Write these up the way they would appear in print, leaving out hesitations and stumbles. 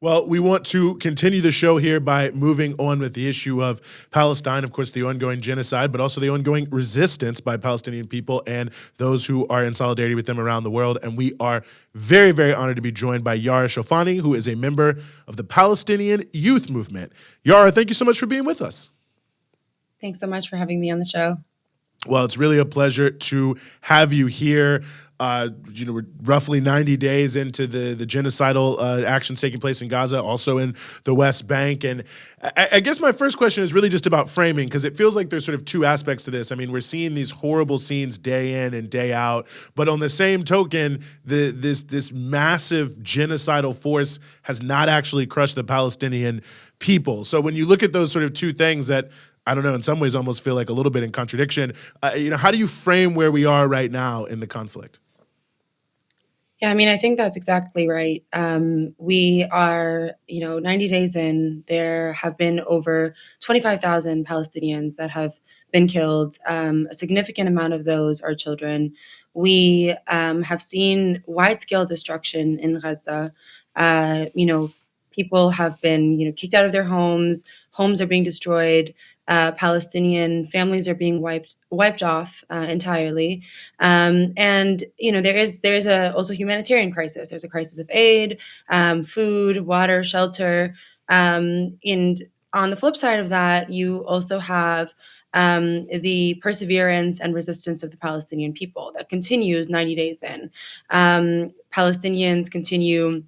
Well, we want to continue the show here by moving on with the issue of Palestine, of course, the ongoing genocide, but also the ongoing resistance by Palestinian people and those who are in solidarity with them around the world. And we are very, very honored to be joined by Yara Shoufani, who is a member of the Palestinian Youth Movement. Yara, thank you so much for being with us. Thanks so much for having me on the show. Well, it's really a pleasure to have you here. We're roughly 90 days into the genocidal actions taking place in Gaza, also in the West Bank. And I guess my first question is really just about framing, because it feels like there's sort of two aspects to this. I mean, we're seeing these horrible scenes day in and day out, but on the same token, this massive genocidal force has not actually crushed the Palestinian people. So when you look at those sort of two things that, I don't know, in some ways almost feel like a little bit in contradiction, how do you frame where we are right now in the conflict? Yeah, I mean, I think that's exactly right. We are, 90 days in, there have been over 25,000 Palestinians that have been killed. A significant amount of those are children. We have seen wide-scale destruction in Gaza. People have been, kicked out of their homes. Homes are being destroyed. Palestinian families are being wiped off entirely, and there is also humanitarian crisis. There's a crisis of aid, food, water, shelter, and on the flip side of that, you also have the perseverance and resistance of the Palestinian people that continues 90 days in. Palestinians continue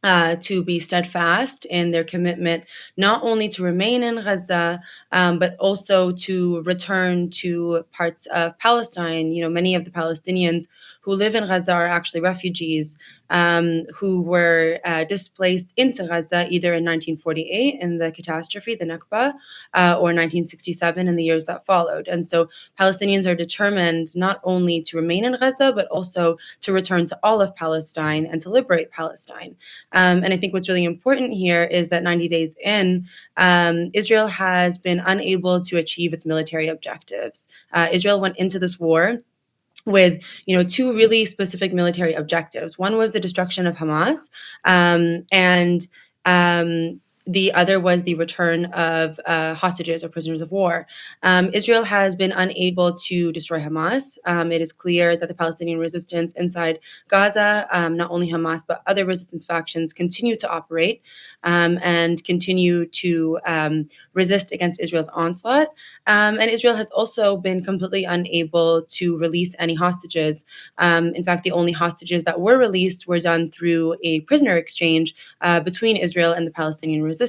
to be steadfast in their commitment, not only to remain in Gaza, but also to return to parts of Palestine. Many of the Palestinians who live in Gaza are actually refugees who were displaced into Gaza either in 1948 in the catastrophe, the Nakba, or 1967 in the years that followed. And so Palestinians are determined not only to remain in Gaza, but also to return to all of Palestine and to liberate Palestine. And I think what's really important here is that 90 days in, Israel has been unable to achieve its military objectives. Israel went into this war with two really specific military objectives. One was the destruction of Hamas, and the other was the return of hostages or prisoners of war. Israel has been unable to destroy Hamas. It is clear that the Palestinian resistance inside Gaza, not only Hamas, but other resistance factions, continue to operate and continue to resist against Israel's onslaught. And Israel has also been completely unable to release any hostages. In fact, the only hostages that were released were done through a prisoner exchange between Israel and the Palestinian resistance,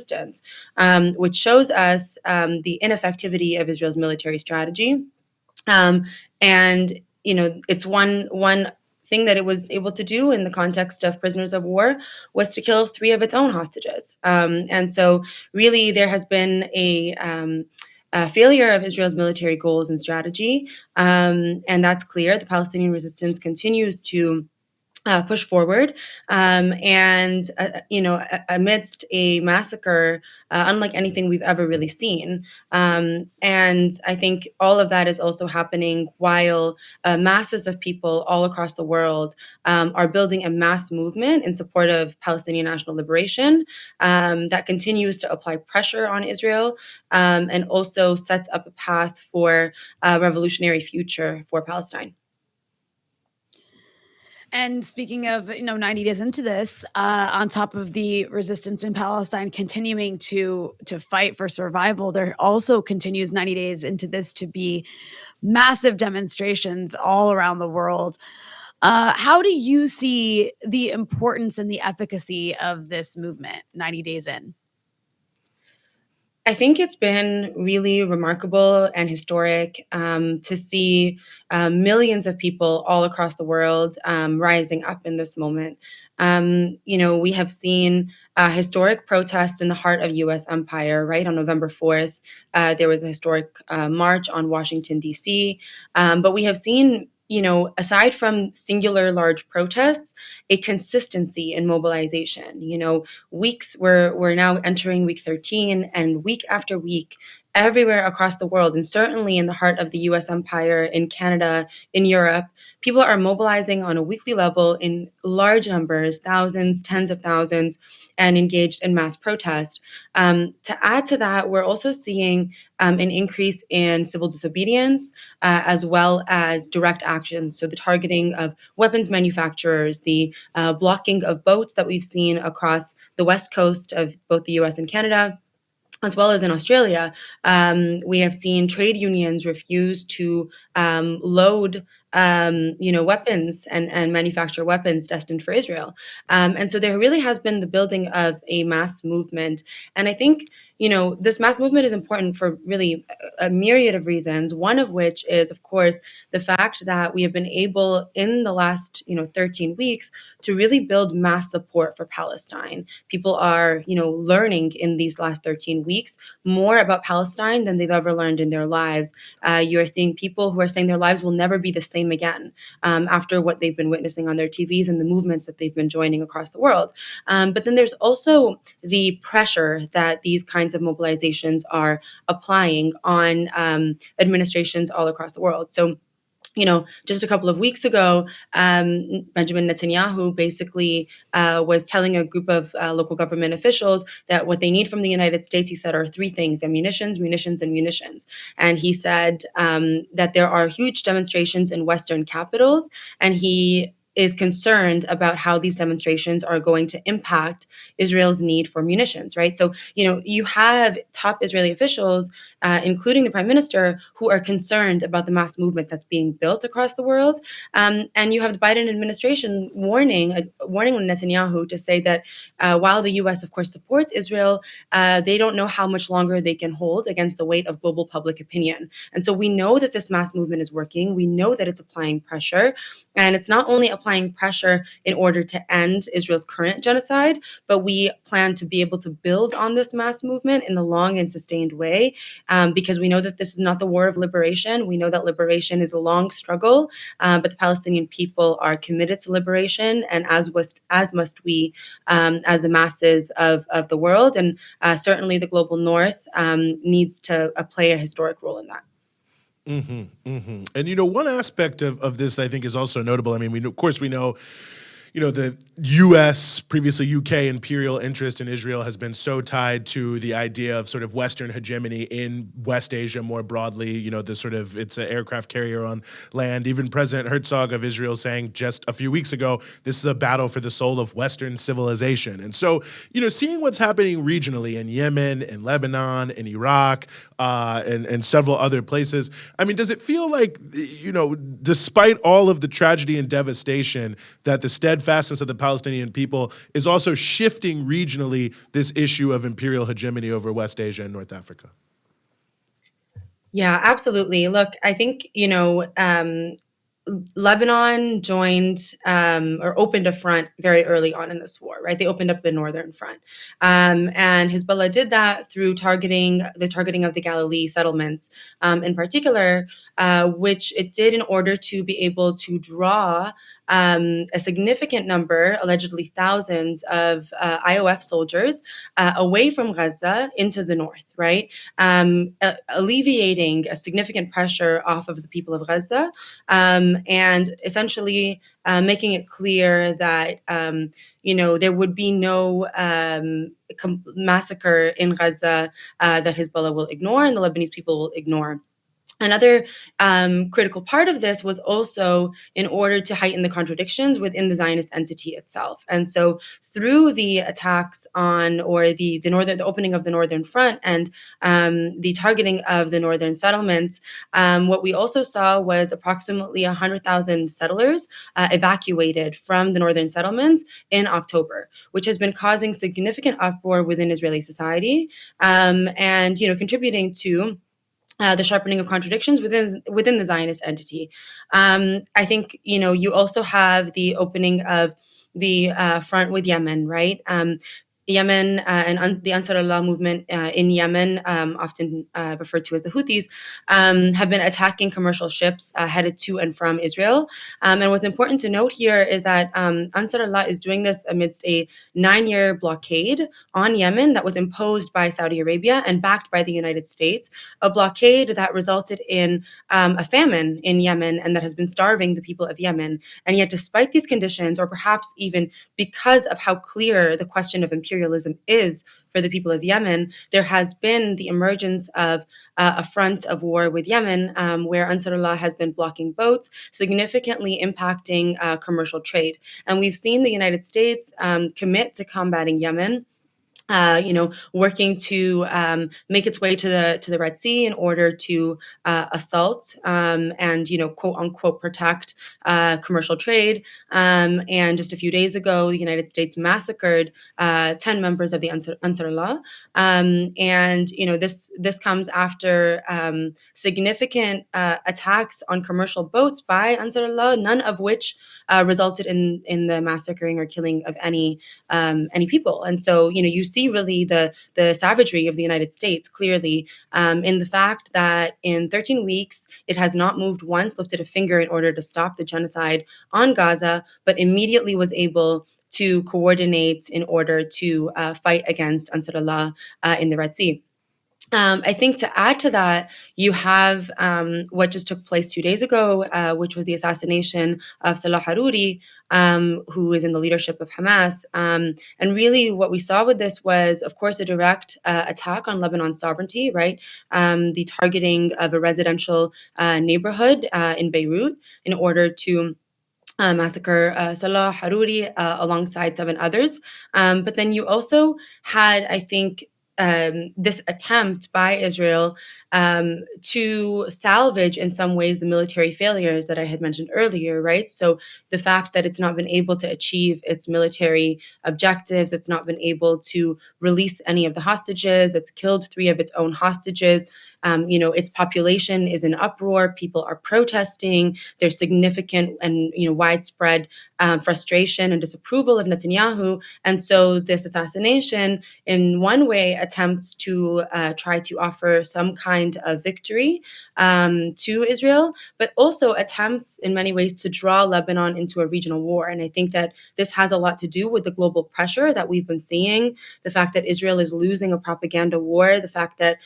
which shows us the ineffectivity of Israel's military strategy. It's one thing that it was able to do in the context of prisoners of war was to kill 3 of its own hostages. And so really there has been a failure of Israel's military goals and strategy. And that's clear. The Palestinian resistance continues to push forward, amidst a massacre unlike anything we've ever really seen. And I think all of that is also happening while masses of people all across the world are building a mass movement in support of Palestinian national liberation that continues to apply pressure on Israel and also sets up a path for a revolutionary future for Palestine. And speaking of, 90 days into this, on top of the resistance in Palestine continuing to fight for survival, there also continues 90 days into this to be massive demonstrations all around the world. How do you see the importance and the efficacy of this movement 90 days in? I think it's been really remarkable and historic to see millions of people all across the world rising up in this moment. We have seen historic protests in the heart of U.S. empire, right? On November 4th, there was a historic march on Washington, D.C. But we have seen aside from singular large protests, a consistency in mobilization. We're now entering week 13, and week after week, everywhere across the world, and certainly in the heart of the US empire, in Canada, in Europe, people are mobilizing on a weekly level in large numbers, thousands, tens of thousands, and engaged in mass protest. To add to that, we're also seeing an increase in civil disobedience, as well as direct actions. So the targeting of weapons manufacturers, the blocking of boats that we've seen across the west coast of both the US and Canada, as well as in Australia. We have seen trade unions refuse to load weapons and manufacture weapons destined for Israel. And so there really has been the building of a mass movement. And I think, this mass movement is important for really a myriad of reasons, one of which is, of course, the fact that we have been able in the last, 13 weeks to really build mass support for Palestine. People are, learning in these last 13 weeks more about Palestine than they've ever learned in their lives. You are seeing people who are saying their lives will never be the same again after what they've been witnessing on their TVs and the movements that they've been joining across the world. But then there's also the pressure that these kinds of mobilizations are applying on administrations all across the world. So, just a couple of weeks ago, Benjamin Netanyahu basically was telling a group of local government officials that what they need from the United States, he said, are three things: munitions, munitions, and munitions. And he said that there are huge demonstrations in Western capitals, and he is concerned about how these demonstrations are going to impact Israel's need for munitions, right? So, you have top Israeli officials, including the prime minister, who are concerned about the mass movement that's being built across the world. And you have the Biden administration warning Netanyahu to say that while the U.S., of course, supports Israel, they don't know how much longer they can hold against the weight of global public opinion. And so we know that this mass movement is working. We know that it's applying pressure. And it's not only applying pressure in order to end Israel's current genocide, but we plan to be able to build on this mass movement in a long and sustained way, because we know that this is not the war of liberation. We know that liberation is a long struggle, but the Palestinian people are committed to liberation, and as must we, as the masses of the world, and certainly the global North needs to play a historic role in that. And one aspect of this I think is also notable. I mean, we know, the U.S., previously U.K. imperial interest in Israel has been so tied to the idea of sort of Western hegemony in West Asia more broadly. It's an aircraft carrier on land. Even President Herzog of Israel saying just a few weeks ago, this is a battle for the soul of Western civilization. And so, seeing what's happening regionally in Yemen, in Lebanon, in Iraq, and several other places, I mean, does it feel like, despite all of the tragedy and devastation, that the steadfastness of the Palestinian people is also shifting regionally this issue of imperial hegemony over West Asia and North Africa? Yeah, absolutely. Look, I think, Lebanon joined or opened a front very early on in this war, right? They opened up the northern front. And Hezbollah did that through targeting of the Galilee settlements in particular, which it did in order to be able to draw a significant number, allegedly thousands of IOF soldiers away from Gaza into the north, right? Alleviating a significant pressure off of the people of Gaza, and essentially making it clear that there would be no massacre in Gaza that Hezbollah will ignore and the Lebanese people will ignore. Another critical part of this was also in order to heighten the contradictions within the Zionist entity itself. And so through the attacks on, or the opening of the northern front and the targeting of the northern settlements, what we also saw was approximately 100,000 settlers evacuated from the northern settlements in October, which has been causing significant uproar within Israeli society, and contributing to the sharpening of contradictions within the Zionist entity. I think you also have the opening of the front with Yemen, right? Yemen the Ansarullah movement in Yemen, often referred to as the Houthis, have been attacking commercial ships headed to and from Israel. And what's important to note here is that Ansarullah is doing this amidst a 9-year blockade on Yemen that was imposed by Saudi Arabia and backed by the United States, a blockade that resulted in a famine in Yemen and that has been starving the people of Yemen. And yet, despite these conditions, or perhaps even because of how clear the question of imperialism is for the people of Yemen, there has been the emergence of a front of war with Yemen, where Ansarullah has been blocking boats, significantly impacting commercial trade. And we've seen the United States commit to combating Yemen, working to make its way to the Red Sea in order to assault and quote unquote protect commercial trade. And just a few days ago, the United States massacred 10 members of the Ansarullah. This comes after significant attacks on commercial boats by Ansarullah, none of which resulted in the massacring or killing of any people. And so you see really the savagery of the United States clearly in the fact that in 13 weeks, it has not moved once, lifted a finger in order to stop the genocide on Gaza, but immediately was able to coordinate in order to fight against Ansarullah in the Red Sea. I think to add to that, you have what just took place 2 days ago, which was the assassination of Salah Haruri, who is in the leadership of Hamas. And really what we saw with this was, of course, a direct attack on Lebanon's sovereignty, right? The targeting of a residential neighborhood in Beirut in order to massacre Salah Haruri alongside 7 others. But then you also had, I think, this attempt by Israel to salvage in some ways the military failures that I had mentioned earlier, right? So the fact that it's not been able to achieve its military objectives, it's not been able to release any of the hostages, it's killed 3 of its own hostages. Its population is in uproar. People are protesting. There's significant and widespread frustration and disapproval of Netanyahu. And so this assassination, in one way, attempts to try to offer some kind of victory to Israel, but also attempts in many ways to draw Lebanon into a regional war. And I think that this has a lot to do with the global pressure that we've been seeing, the fact that Israel is losing a propaganda war, the fact that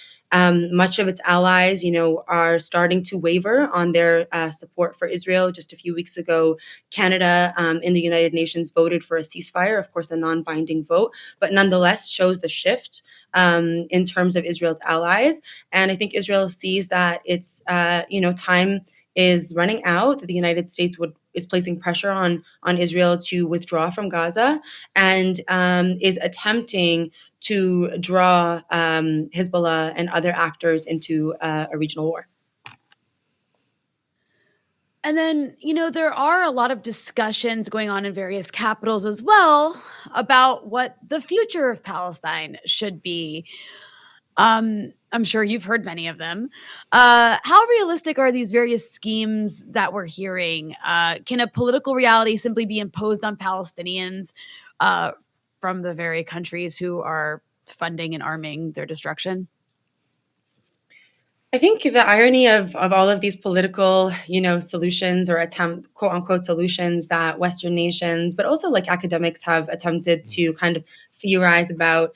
much of its allies, are starting to waver on their support for Israel. Just a few weeks ago, Canada in the United Nations voted for a ceasefire, of course, a non-binding vote, but nonetheless shows the shift in terms of Israel's allies. And I think Israel sees that its, time is running out. The United States is placing pressure on Israel to withdraw from Gaza and is attempting to draw Hezbollah and other actors into a regional war. And then, there are a lot of discussions going on in various capitals as well about what the future of Palestine should be. I'm sure you've heard many of them. How realistic are these various schemes that we're hearing? Can a political reality simply be imposed on Palestinians from the very countries who are funding and arming their destruction? I think the irony of all of these political, solutions or attempt, quote unquote, solutions that Western nations, but also like academics have attempted to kind of theorize about,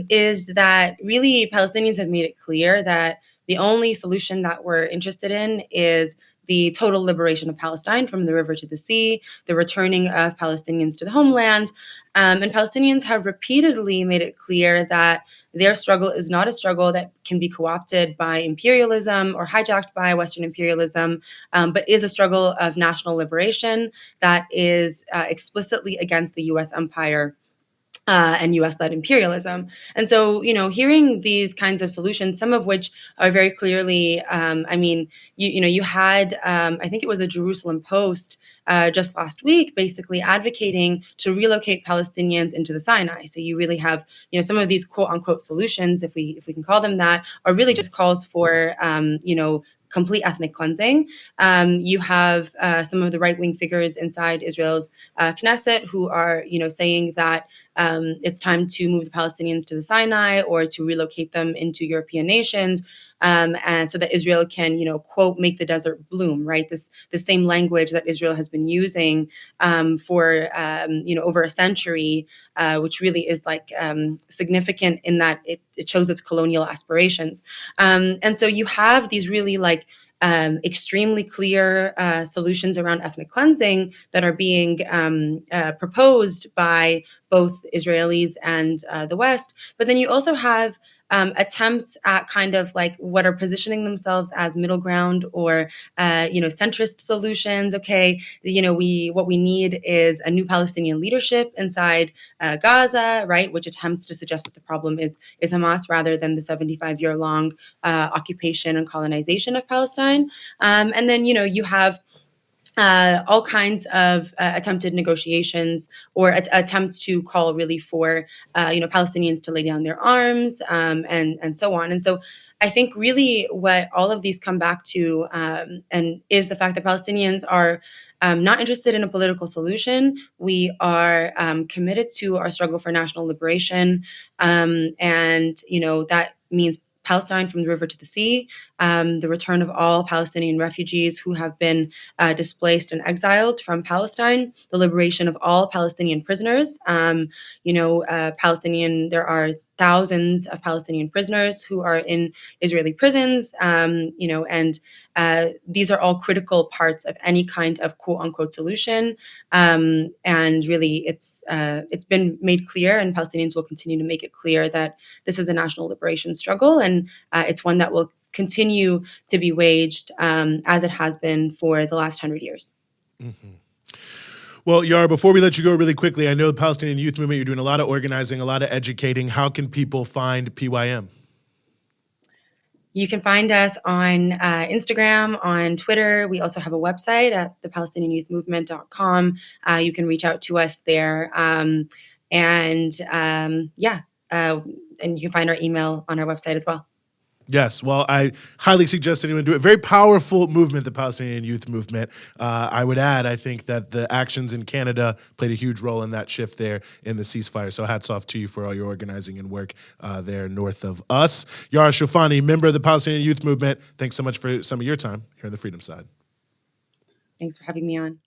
is that really Palestinians have made it clear that the only solution that we're interested in is the total liberation of Palestine from the river to the sea, the returning of Palestinians to the homeland. And Palestinians have repeatedly made it clear that their struggle is not a struggle that can be co-opted by imperialism or hijacked by Western imperialism, but is a struggle of national liberation that is explicitly against the U.S. empire and U.S.-led imperialism. And so, hearing these kinds of solutions, some of which are very clearly, you had, I think it was a Jerusalem Post just last week, basically advocating to relocate Palestinians into the Sinai. So you really have, some of these quote-unquote solutions, if we can call them that, are really just calls for, complete ethnic cleansing. You have some of the right-wing figures inside Israel's Knesset who are, saying that it's time to move the Palestinians to the Sinai or to relocate them into European nations. And so that Israel can, quote, make the desert bloom, right? The same language that Israel has been using for, over a century, which really is significant in that it shows its colonial aspirations. And so you have these really extremely clear solutions around ethnic cleansing that are being proposed by both Israelis and the West. But then you also have attempts at kind of what are positioning themselves as middle ground or centrist solutions. Okay, what we need is a new Palestinian leadership inside Gaza, right, which attempts to suggest that the problem is Hamas rather than the 75-year-long occupation and colonization of Palestine. And then you have all kinds of attempted negotiations or attempts to call really for Palestinians to lay down their arms and so on. And so I think really what all of these come back to and is the fact that Palestinians are not interested in a political solution. We are committed to our struggle for national liberation, and that means Palestine from the river to the sea, the return of all Palestinian refugees who have been displaced and exiled from Palestine, the liberation of all Palestinian prisoners. There are thousands of Palestinian prisoners who are in Israeli prisons, and these are all critical parts of any kind of quote unquote solution. And really, it's been made clear, and Palestinians will continue to make it clear that this is a national liberation struggle, and it's one that will continue to be waged as it has been for the last 100 years. Mm-hmm. Well, Yara, before we let you go really quickly, I know the Palestinian Youth Movement, you're doing a lot of organizing, a lot of educating. How can people find PYM? You can find us on Instagram, on Twitter. We also have a website at thepalestinianyouthmovement.com. You can reach out to us there. And you can find our email on our website as well. Yes, well, I highly suggest anyone do it. Very powerful movement, the Palestinian Youth Movement. I would add, I think that the actions in Canada played a huge role in that shift there in the ceasefire. So hats off to you for all your organizing and work there north of us. Yara Shoufani, member of the Palestinian Youth Movement, thanks so much for some of your time here on the Freedom Side. Thanks for having me on.